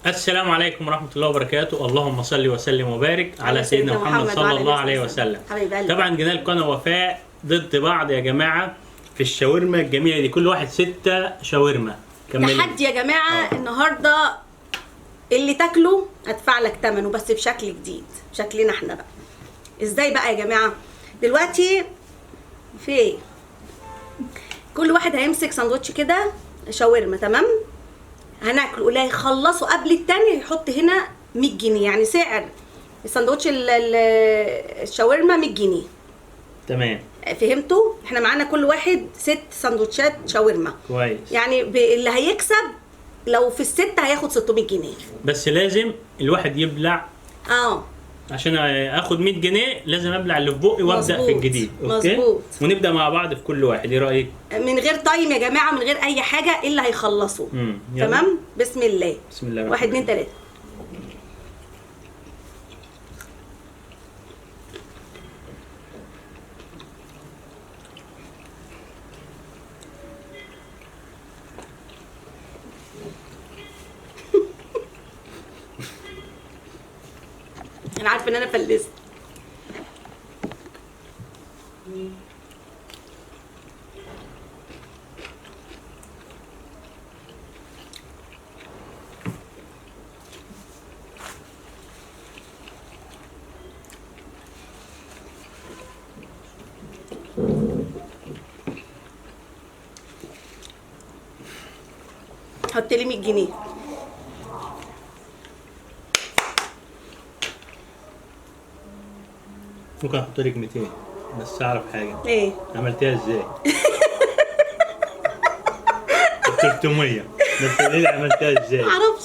السلام عليكم ورحمة الله وبركاته. اللهم صل وسلم وبارك على سيدنا محمد صلى الله عليه وسلم. طبعا جينا لكم انا وفاء ضد بعض يا جماعة في الشاورما الجميلة دي، كل واحد 6 شاورما. تحدي يا جماعة النهاردة اللي تاكله هدفع لك ثمنه، بس بشكل جديد، بشكلنا احنا بقى. ازاي بقى يا جماعة؟ دلوقتي في كل واحد هيمسك سندوتش كده شاورما، تمام؟ هناكله، اللي هيخلصه قبل التاني هيحط هنا 100 جنيه، يعني سعر السندوتش الشاورما 100 جنيه. تمام، فهمتوا؟ احنا معانا كل واحد 6 سندوتشات شاورما. كويس. يعني اللي هيكسب لو في ال6 هياخد 600 جنيه. بس لازم الواحد يبلع. عشان اخد 100 جنيه لازم ابلع اللي في بقي وابدا في الجديد. اوكي، مظبوط. ونبدا مع بعض في كل واحد. ايه رايك؟ من غير تايم يا جماعه، من غير اي حاجه، اللي هيخلصوا. تمام، بسم الله. بسم الله. 1 2 3. انا عارفه ان انا فلست. حط لي 100 جنيه. ممكن احط لك 200 بس اعرف حاجه. ايه عملتيها ازاي؟ 300 بس قولي لي عملتها ازاي؟ معرفش.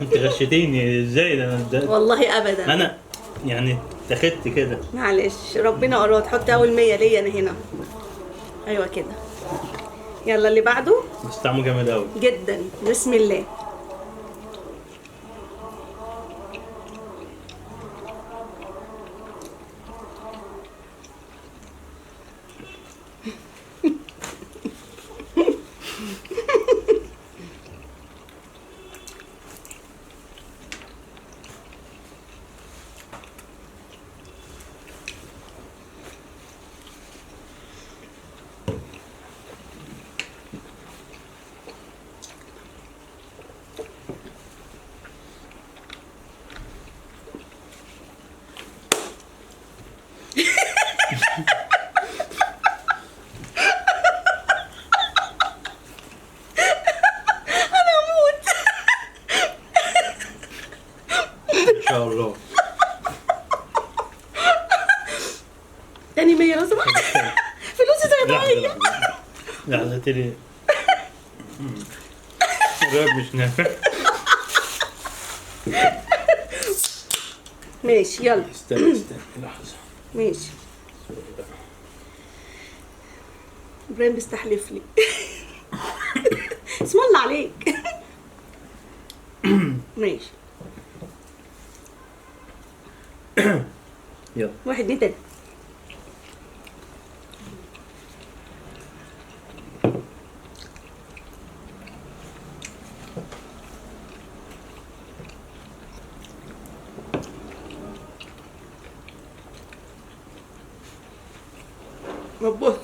انت غشيتيني ازاي ده؟ والله ابدا. انا يعني اتخذت كده. معلش، ربنا اراد. حط اول 100 ليا انا هنا. ايوه كده. يلا اللي بعده. بس طعمه جامد قوي جدا. بسم الله. ان شاء الله. تاني 100 لو سمحت. فلوسي زي ما هي. لحظة تاني. الراب مش نافع. ماشي يلا. استنى لحظة. ماشي. ابراهيم بيستحلف لي. اسم الله عليك. ماشي. يلا 1 2 3. مبوظ.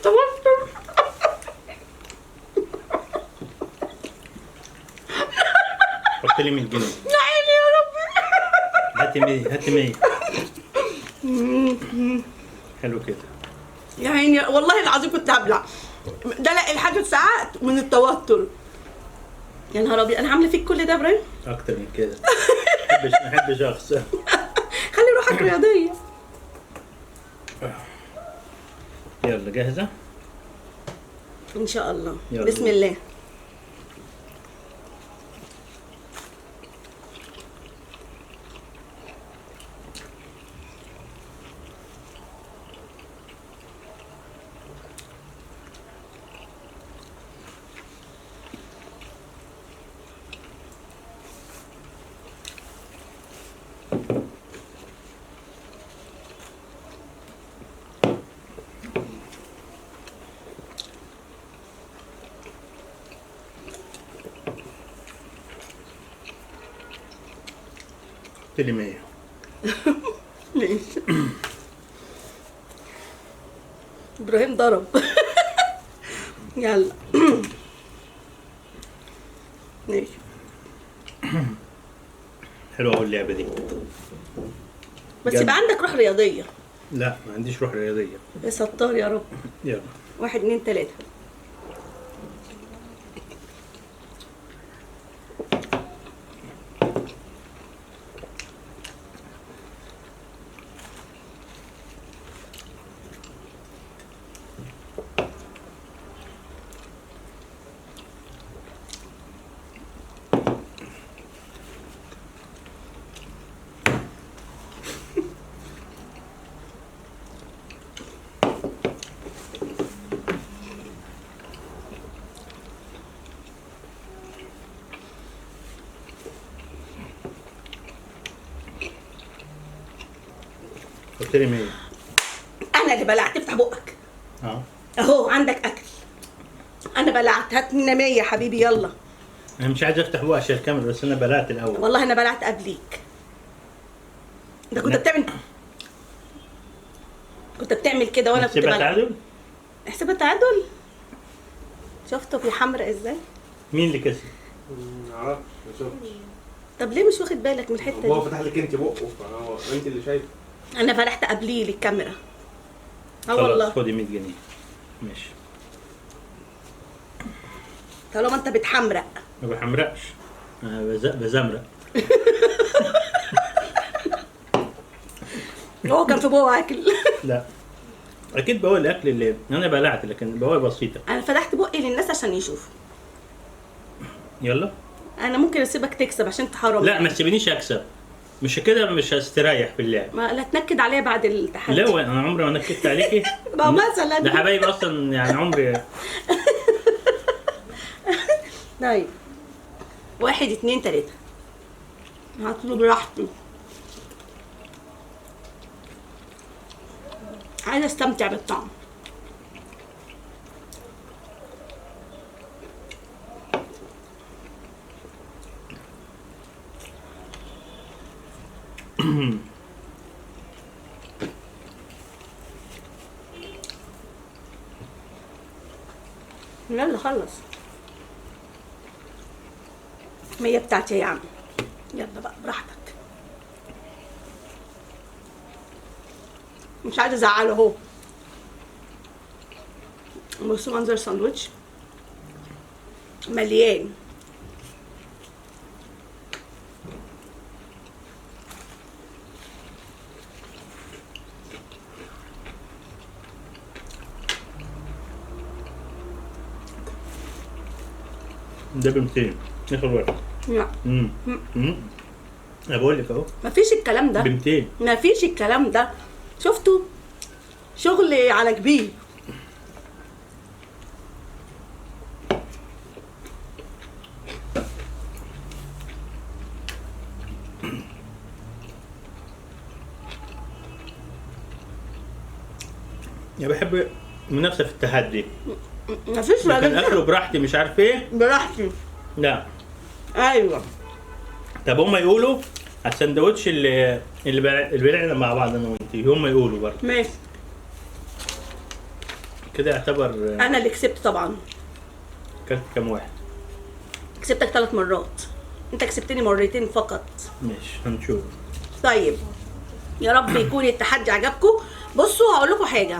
توتر. حط لي 100 جنيه. يا عيني يا ربي. هاتي 100 هاتي 100. حلو كده. يا عيني والله العظيم كنت هبلع. ده لا الحاجة ساعات من التوتر. يا نهار ابيض، انا عامله فيك كل ده يا ابراهيم؟ اكتر من كده. ما احبش اخسر. خلي روحك رياضيه. يلا جاهزة؟ ان شاء الله. يلا. بسم الله. قلت لي 100. ليش؟ ابراهيم ضرب. يلا. ماشي. حلوه قوي اللعبه دي. بس يبقى عندك روح رياضيه. لا ما عنديش روح رياضيه. يا ستار يا رب. يلا 1 2 3. قلت لي 100. انا اللي بلعت، افتح بقك. اهو عندك اكل. انا بلعت، هات لنا 100 يا حبيبي يلا. انا مش عايز افتح بقى عشان الكاميرا، بس انا بلعت الاول. والله انا بلعت قبليك. انت كنت بتعمل كده وانا كنت بلعت. تعادل؟ احسبها تعادل. شفتوا في حمراء ازاي؟ مين اللي كسب؟ معرفش ما شفتش. طب ليه مش واخد بالك من الحته هو دي؟ فتح لك انت بقه فانت اللي شايفه. انا فرحت قبليه للكاميرا. خلاص والله خدي 100 جنيه. ماشي. طالما انت بتحمرق. ما بحمرقش، انا بزمرق. هو كان في بوقه اكل. لا اكيد بقول الاكل اللي انا بلعت، لكن بقول بسيطه. انا فتحت بقي للناس عشان يشوفوا. يلا انا ممكن اسيبك تكسب عشان تحرم. لا ما تسيبنيش اكسب، مش كده مش هستريح في اللعب. ما لا تنكد عليا بعد التحدي. لا انا عمري ما نكدت عليكي. ما مثلا ده حبايبي اصلا يعني عمري. طيب 1 2 3. هطلب براحتي. عايزه استمتع بالطعم. يلا خلص. 100 بتاعتي يا عم. يلا بقى براحتك. مش عايزه ازعله اهو. بصوا منظر الساندوتش مليان. ده ب 200 اخر واحد. لا انا بقول لك اهو مفيش الكلام ده. ب 200. مفيش الكلام ده. شفتوا شغل على كبير. انا بحب المنافسه في التحدي. مفيش لكن اكله براحتي مش عارف ايه. براحتي. لا ايوه. طب هم يقولوا على السندوتش اللي بلعنا مع بعض انا وانتي، هم يقولوا برضه. ماشي كده يعتبر. انا اللي كسبت طبعا. كلت كام واحد؟ كسبتك 3 مرات. انت كسبتني مرتين فقط. ماشي هنشوف. طيب يا رب يكون التحدي عجبكم. بصوا هقول لكم حاجه.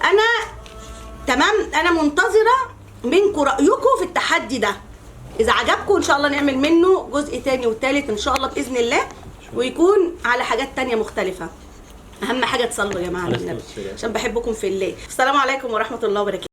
انا تمام، انا منتظره منكم رايكم في التحدي ده. اذا عجبكم ان شاء الله نعمل منه جزء تاني وتالت ان شاء الله باذن الله، ويكون على حاجات تانية مختلفه. اهم حاجه تصلوا يا جماعه على النبي عشان بحبكم في الله. السلام عليكم ورحمه الله وبركاته.